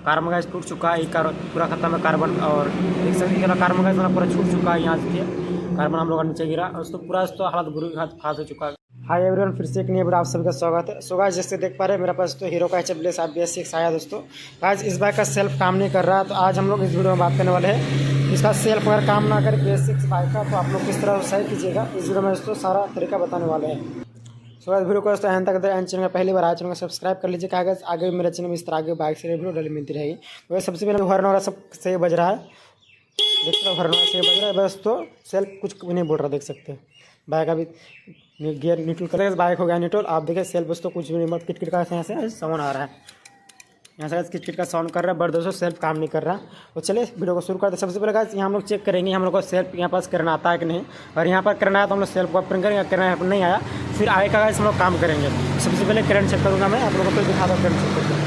Carbon gas टूट चुका है, पूरा खत्म है कार्बन। और देख सकते हैं कार्बन गैस पूरा छूट चुका है, यहाँ से कार्बन हम लोग का नीचे गिरा और उसको पूरा हालत बुरी हाथ हो चुका है। हाय एवरीवन, फिर से एक नई वीडियो आप सभी का स्वागत है। सो गाइस, जैसे देख पा रहे हैं मेरे पास तो हीरो का HF BS6 आया दोस्तों। गाइस इस बाइक का सेल्फ काम नहीं कर रहा, तो आज हम लोग इस वीडियो में बात करने वाले हैं इसका सेल्फ अगर काम ना करे BS6 बाइक का, तो आप लोग किस तरह सही कीजिएगा। इस वीडियो में दोस्तों सारा तरीका बताने वाले हैं। सो गाइस वीडियो को दोस्तों एंड तक एंड चैनल में पहली बार आए चैनल को सब्सक्राइब कर लीजिए, क्या आगे मेरे चैनल में इस तरह आगे बाइक से वीडियो डेली मिलती रहेगी। तो सबसे पहले हॉर्न वगैरह सब सही बज रहा है, देख सकते हो हॉर्न सही बज रहा है, बस तो सेल्फ कुछ नहीं बोल रहा, देख सकते हैं बाइक अभी गियर न्यूट्रल करेगा, बाइक हो गया न्यूट्रल। आप देखिए सेल्फ बस तो कुछ भी नहीं, किटकिट का यहाँ से साउंड आ रहा है, यहाँ से किटकिट का साउंड कर रहा है, बट दोस्तों सेल्फ काम नहीं कर रहा। तो चलिए वीडियो को शुरू करते हैं। सबसे पहले गाइस यहाँ हम लोग चेक करेंगे हम लोग को सेल्फ यहाँ पास करना आता है कि नहीं। और यहाँ पर करना है तो हम लोग सेल्फ को ओपन करेंगे, करना नहीं आया फिर आगे का गाइस हम लोग काम करेंगे। सबसे पहले करंट चेक करूँगा मैं, आप लोगों को दिखा दूँ करंट चेक करके।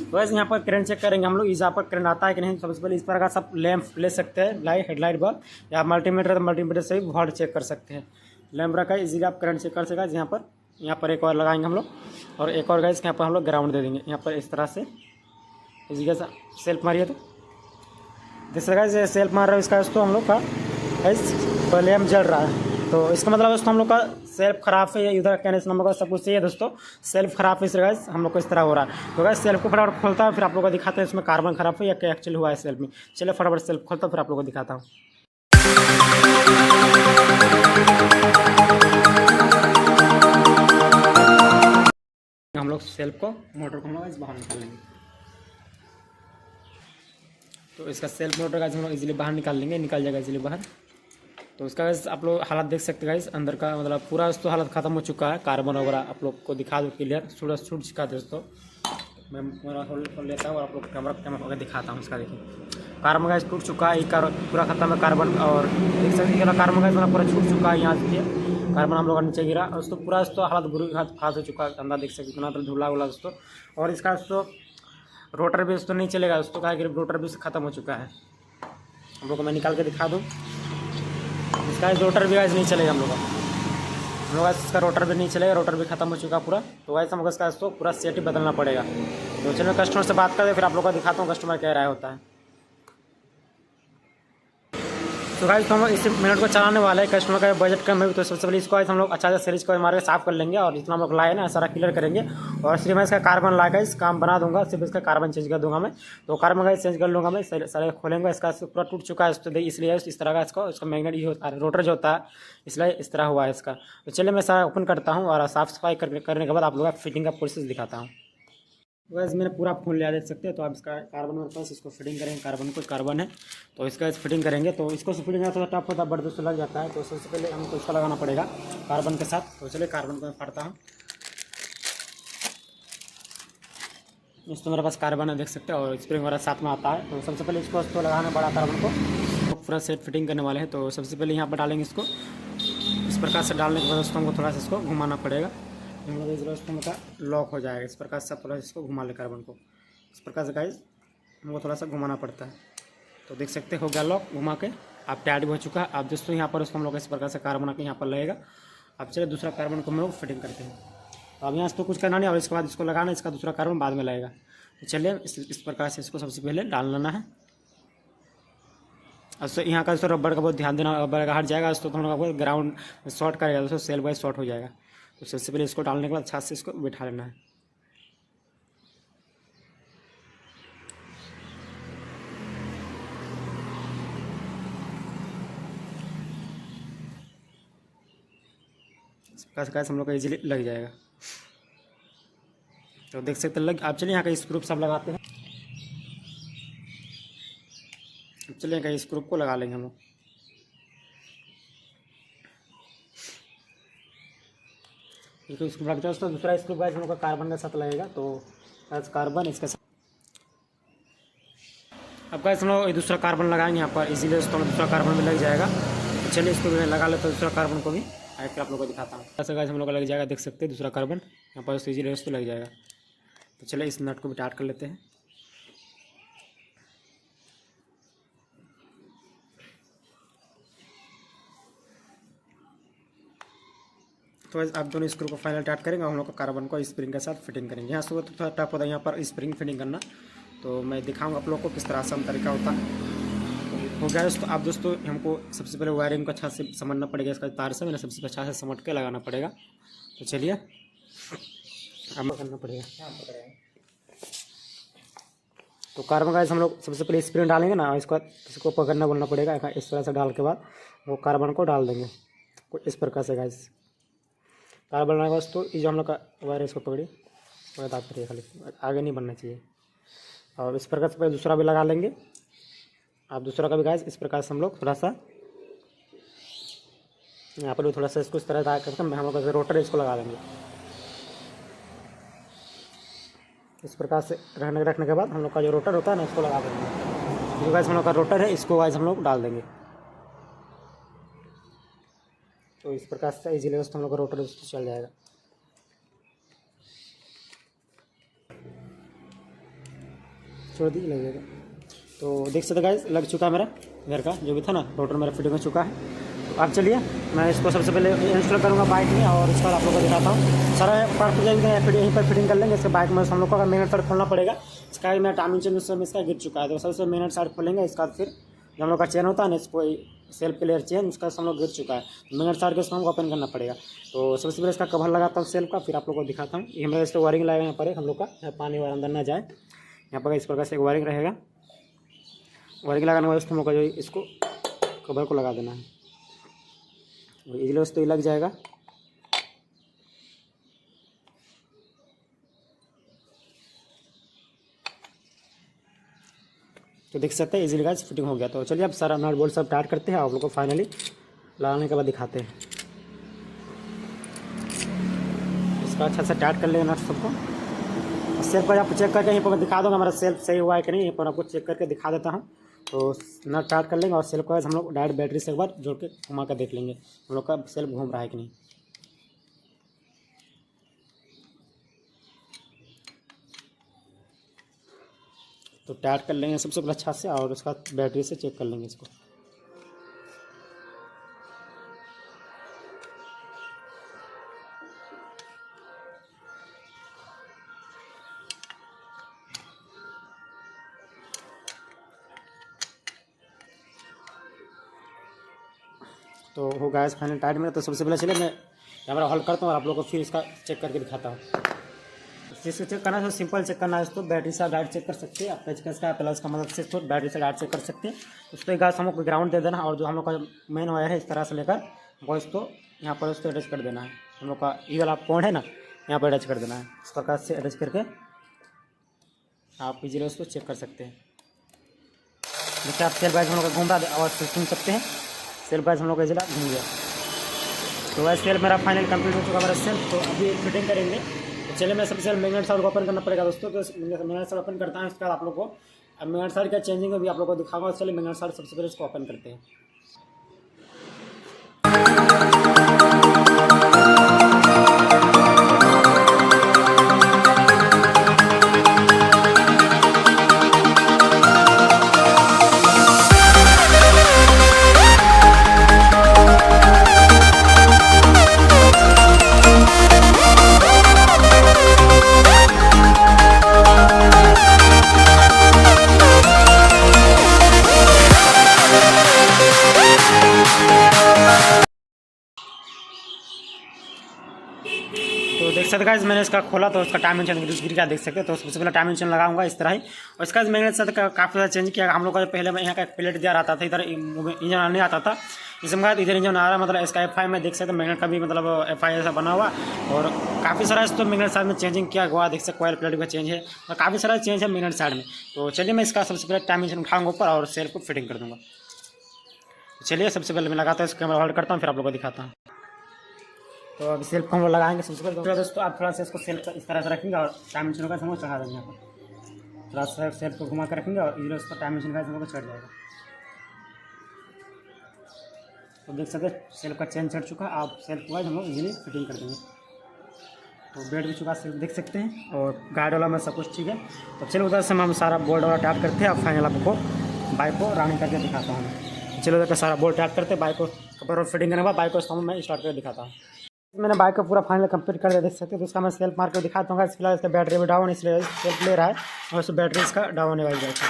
तो वैसे यहाँ पर करंट चेक करेंगे हम लोग, यहाँ पर करंट आता है कि नहीं। सबसे पहले इस पर का सब लैंप ले सकते हैं, लाइट हेडलाइट बल्ब, या मल्टीमीटर, तो मल्टीमीटर से भी वोल्ट चेक कर सकते हैं। लैंप रखा है, इजीली आप करंट चेक कर सकेगा। यहाँ पर एक और लगाएंगे हम लोग, और एक और गाइस यहाँ पर हम लोग ग्राउंड दे देंगे। यहाँ पर इस तरह से इसी जगह सेल्फ मारिए, तो जैसे गाइस सेल्फ मार रहा है इसका दोस्तों हम लोग का गाइस लैंप जल रहा है। तो इसका मतलब दोस्तों हम लोग का सेल्फ खराब है, या इधर कहने से हम लोग का सब कुछ सही है दोस्तों। सेल्फ खराब है, इसलिए गाइस हम लोग को इस तरह हो रहा है। तो गाइस सेल्फ को फटाफट खोलता है, फिर आप लोग को दिखाते हैं इसमें कार्बन खराब है या क्या एक्चुअली हुआ है सेल्फ में। चलिए फटाफट सेल्फ खोलता हूँ, फिर आप लोग को दिखाता हूँ। हम लोग सेल्फ को मोटर को हम लोग बाहर निकाल लेंगे। तो इसका सेल्फ मोटर का हम लोग इजीली बाहर निकाल लेंगे, निकल जाएगा इजीली बाहर। तो इसका गाइस आप लोग हालत देख सकते हैं गाइस, अंदर का मतलब पूरा दोस्तों हालत खत्म हो चुका है। कार्बन वगैरह आप लोग को दिखा दो क्लियर, सूरज छूट चुका है दोस्तों। मैं खोल लेता हूँ और आप लोग कैमरा दिखाता हूँ। इसका देखिए कार्बन गैस टूट चुका है, पूरा खत्म है कार्बन। और देख सकते हैं कार्बन गैस पूरा छूट चुका है, यहाँ से कार्बन हम लोग का नीचे गिरा और उसको पूरा दोस्तों हालत बुरी हाथ हो चुका है। अंदर देख सकते इतना तो धुला उला दोस्तों। और इसका दोस्तों रोटर भी दोस्तों नहीं चलेगा दोस्तों, कहा कि रोटर भी खत्म हो चुका है। हम लोग को मैं निकाल के दिखा दूँ, इसका रोटर भी गाइस नहीं चलेगा हम लोग का इसका रोटर भी नहीं चलेगा, रोटर भी खत्म हो चुका पूरा। तो गाइस हमको इसका दोस्तों पूरा सेट ही बदलना पड़ेगा। तो चलो कस्टमर से बात करते, फिर आप लोग को दिखाता हूँ कस्टमर क्या राय होता है। तो गाइस तो हम इस मिनट को चलाने वाले हैं, कस्टमर का बजट कम है, तो सबसे पहले इसको हम लोग अच्छा से सीरीज को मार के साफ कर लेंगे, और जितना हम लोग लाए ना सारा क्लियर करेंगे। और सिर्फ मैं इसका कार्बन लाकर इस काम बना दूंगा, सिर्फ इसका कार्बन चेंज कर दूंगा मैं। तो कार्बन का चेंज कर लूँगा मैं, सारे खोलेंगे। इसका पूरा टूट चुका है तो इसलिए इस तरह का इसका मैग्नेट ये होता है, रोटर जो होता है इसलिए इस तरह हुआ है इसका। तो चलिए मैं सारा ओपन करता हूँ और साफ सफाई करने के बाद आप लोग का फिटिंग का प्रोसेस दिखाता हूँ। वैसे मैंने पूरा फोन लिया देख सकते हैं। तो आप इसका कार्बन मेरे पास, इसको फिटिंग करेंगे, कार्बन है तो इसका फिटिंग करेंगे। तो इसको से फिटिंग थोड़ा टफ होता है, बट दोस्तों लग जाता है। तो सबसे पहले हमको इसका लगाना पड़ेगा कार्बन के साथ। तो चलिए कार्बन को मैं फाड़ता हूँ। दोस्तों मेरे पास कार्बन है देख सकते हैं, और स्प्रिंग वगैरह साथ में आता है। तो सबसे पहले इसको तो लगाना पड़ा कार्बन को, तो पूरा सेट फिटिंग करने वाले हैं। तो सबसे पहले यहाँ पर डालेंगे इसको, इस प्रकार से डालने के बाद दोस्तों हमको थोड़ा सा इसको घुमाना पड़ेगा, दोस्तों का लॉक हो जाएगा। इस प्रकार से थोड़ा इसको घुमा ले कार्बन को, इस प्रकार से गाइस हमको थोड़ा सा घुमाना पड़ता है। तो देख सकते हो गया लॉक घुमा के, आप टाइट भी हो चुका है। आप दोस्तों यहाँ पर उसको हम लोग इस प्रकार से कार्बन आके यहाँ पर लगेगा। अब चलिए दूसरा कार्बन को हम लोग फिटिंग करते हैं। तो अब यहाँ से तो कुछ करना नहीं, और इसके बाद इसको लगाना, इसका दूसरा कार्बन बाद में लगेगा। तो चलिए इस प्रकार से इसको सबसे पहले डाल लेना है। अब यहाँ का रबड़ का बहुत ध्यान देना, रबड़ का हट जाएगा तो हम लोग ग्राउंड शॉर्ट करेगा दोस्तों, सेल वाइज शॉर्ट हो जाएगा। तो सबसे पहले इसको डालने के बाद अच्छा से इसको बिठा लेना है। कैसे हम लोग का इजीली लग जाएगा। तो देख सकते लग। आप चलिए यहाँ का स्क्रू सब लगाते हैं। चलिए यहाँ का स्क्रू को लगा लेंगे हम लोग। इसको स्क्रू लगता है, दूसरा स्क्रू गाइस हम लोग का कार्बन के साथ लगेगा। तो कार्बन इसके साथ अब गाइस हम लोग दूसरा कार्बन लगाएंगे यहाँ पर इजीली, दोस्तों दूसरा कार्बन भी लग जाएगा। तो चलिए इसको भी लगा लेते हैं दूसरा कार्बन को भी, फिर आप लोग को दिखाता हूँ। ऐसा गाइस हम लोग का लग जाएगा, देख सकते हैं दूसरा कार्बन यहाँ पर इजीली दोस्तों लग जाएगा। तो चलिए इस नट को भी टाइट कर लेते हैं। तो आप दोनों स्क्रू को फाइनल टाइट करेंगे और हम लोग को कार्बन को स्प्रिंग के साथ फिटिंग करेंगे। यहाँ से थोड़ा टफ होता है यहाँ पर स्प्रिंग फिटिंग करना, तो मैं दिखाऊंगा आप लोग को किस तरह आसान तरीका होता है। हो गया दोस्तों। अब दोस्तों हमको सबसे पहले वायरिंग को अच्छा से समझना पड़ेगा, इसका तार से मैंने सबसे अच्छा से समझ के लगाना पड़ेगा। तो चलिए अब करना पड़ेगा। तो कार्बन गाइस हम लोग सबसे पहले स्प्रिंग डालेंगे ना, इसको पकड़ना बोलना पड़ेगा। इस तरह से डाल के बाद वो कार्बन को डाल देंगे इस प्रकार से गाइस। कार्बन डालने के बाद तो ये जो हम लोग का वायर है इसको पकड़ी दाब करिए, खाली आगे नहीं बढ़ना चाहिए। और इस प्रकार से दूसरा भी लगा लेंगे। आप दूसरा का भी गाइस इस प्रकार से हम लोग थोड़ा सा यहाँ पर भी थोड़ा सा इसको इस तरह करके हम लोग रोटर इसको लगा देंगे। इस प्रकार से रखने के बाद हम लोग का जो रोटर होता है ना इसको लगा देंगे। जो गाइस हम लोग का रोटर है इसको गाइस हम लोग डाल देंगे। तो इस प्रकार से इजीली हम लोग का रोटर चल जाएगा। छोड़ दी लगेगा। तो देख सकते गाइस लग चुका है मेरा घर का जो भी था ना रोटर मेरा फिटिंग हो चुका है। तो अब चलिए मैं इसको सबसे पहले इंस्टॉल करूँगा बाइक में और उसके बाद आप लोगों को दिखाता हूँ। सारा पार्ट यहीं पर फिटिंग कर लेंगे। इसके बाइक में हम लोग को अगर मैग्नेट साइड खोलना पड़ेगा। इसका मैं टाइमिंग चेन में इसका गिर चुका है, तो सबसे मैग्नेट साइड खोलेंगे। इसका फिर जो हम लोग का चेन होता है ना इसको सेल्फ क्लियर चेन उसका हम लोग गिर चुका है, मैग्नेट साइड के इसको हमको ओपन करना पड़ेगा। तो सबसे पहले इसका कवर लगाता हूँ सेल्फ का, फिर आप लोग को दिखाता हूँ। ये हमारे इसको वायरिंग लगाएगा यहाँ पर हम लोग का पानी वायर अंदर ना जाए। यहाँ पर इस प्रकार से एक वायरिंग रहेगा। वायरिंग लगाने के बाद हम लोग का जो इसको कवर को लगा देना है, इजीली दोस्तों ये लग जाएगा। तो देख सकते हैं इजीली गाइस फिटिंग हो गया। तो चलिए अब सारा नट बोल्ट सब टाइट करते हैं, आप लोग को फाइनली लगाने के बाद दिखाते हैं। इसका अच्छा से टाइट कर लेंगे नट सबको। सेल्फ पर आप चेक करके यहीं पर दिखा दूँगा मेरा सेल्फ सही हुआ है कि नहीं, यहीं पर आपको चेक करके दिखा देता हूँ। तो नट टाइट कर लेंगे और सेल्फ को हम लोग डायरेक्ट बैटरी से एक बार जोड़ के घुमा कर देख लेंगे हम लोग का सेल्फ घूम रहा है कि नहीं। तो टाइट कर लेंगे सबसे पहले अच्छा से और उसका बैटरी से चेक कर लेंगे इसको। तो हो गया फाइनल टाइट में। तो सबसे पहले चलिए मैं कैमरा होल्ड करता हूँ और आप लोगों को फिर इसका चेक करके दिखाता हूँ। इसको चेक करना है तो सिंपल चेक करना है। तो बैटरी से डायरेक्ट चेक कर सकते हैं आप, पेचकस का प्लस का मदद से तो बैटरी से डायरेक्ट चेक कर सकते हैं। उस पर गैस हम लोग को ग्राउंड दे देना और जो हम लोग का मेन वायर है इस तरह से लेकर वो इसको यहाँ पर उसको अटैच कर देना है। हम लोग का ये वाला पॉइंट है ना यहाँ पर अटैच कर देना है। इस प्रकार से अटैच करके आप इजीली उसको चेक कर सकते हैं। जैसे आप सेल वाइज हम लोग का घूम रहा और सुन सकते हैं सेल वाइज हम लोग का इजीली घूम गया। तो वैसे सेल मेरा फाइनल कंप्लीट हो चुका मेरा सेल। तो अभी फिटिंग करेंगे। तो चलिए मैं सबसे पहले मैग्नेट साइड को ओपन करना पड़ेगा दोस्तों। तो मैग्नेट साइड ओपन करता हूँ, इसके बाद आप लोग को अब मैग्नेट साइड का चेंजिंग में भी आप लोग को दिखाऊंगा। चलिए मैग्नेट साइड सबसे पहले इसको ओपन करते हैं। तो देख सकते गाइस मैंने इसका खोला तो उसका टाइम इंजन गिर गया, देख सकते हैं। तो सबसे पहले टाइम इंजन लगाऊंगा इस तरह ही। और इसका मैग्नेट साथ काफ़ी ज़्यादा चेंज किया। हम लोग का पहले यहाँ का एक प्लेट दिया रहता था, इधर इंजन नहीं आता था। इसमें बाद इधर इंजन आ रहा, मतलब इसका F5 में देख सकते हैं मैग्नेट का भी मतलब F5 ऐसा बना हुआ। और काफ़ी सारा इस तो मैग्नेट साइड में चेंजिंग किया हुआ, देख सकते कॉयल प्लेट का चेंज है और काफ़ी सारा चेंज है मैग्नेट साइड में। तो चलिए मैं इसका सबसे पहले टाइम इंजन उठाऊंगा ऊपर और सेल को फिटिंग कर दूँगा। चलिए सबसे पहले मैं लगाता हूँ, इस कैमरा होल्ड करता हूँ, फिर आप लोग को दिखाता हूँ। तो अभी सेल्फ को हम लोग लगाएंगे सबसे पहले। दोस्तों आप थोड़ा सा इसको सेल्फ इस तरह से रखेंगे और टाइम मशीन का समझ चढ़ा देंगे। यहाँ पर थोड़ा सा सेल्फ को घुमा कर रखेंगे और इधर उसका टाइम मशीन का समझ चढ़ जाएगा। तो देख सकते हैं सेल्फ का चेन चढ़ चुका है। आप सेल्फ को हम लोग इजीली फिटिंग कर देंगे। तो बैठ भी चुका सेल्फ देख सकते हैं और गाइड वाला में सब कुछ ठीक है। तो चलो उधर से हम सारा बोल्ट वाला टाइट करते हैं। अब फाइनल आपको बाइक को रनिंग करके दिखाता हूँ। चलो उधर का सारा बोल्ट टाइट करते हैं, बाइक को कवर और फिटिंग करने के बाद बाइक को मैं स्टार्ट करके दिखाता हूँ। मैंने बाइक का पूरा फाइनल कंप्लीट कर दिया, देख सकते हो। तो उसका मैं सेल्फ मार कर दिखाता हूँ। फिलहाल इसका बैटरी भी डाउन, इसलिए सेल्फ ले रहा है और उससे बैटरी इसका डाउन होने वाली बाइक है।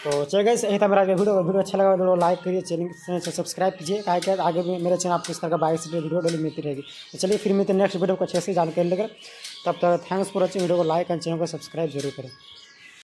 तो चलिए गाइस, यही था मेरा वीडियो अच्छा लगा तो लाइक करिए, चैनल से सब्सक्राइब कीजिए। क्या आगे भी मेरे चैनल आपको इस तरह का बाइक से वीडियो डेली मिलती रहेगी। तो चलिए फिर मिलते हैं नेक्स्ट वीडियो को अच्छे से जानकारी लेकर। तब तक थैंक्स फॉर वॉचिंग। वीडियो को लाइक और चैनल को सब्सक्राइब जरूर करें।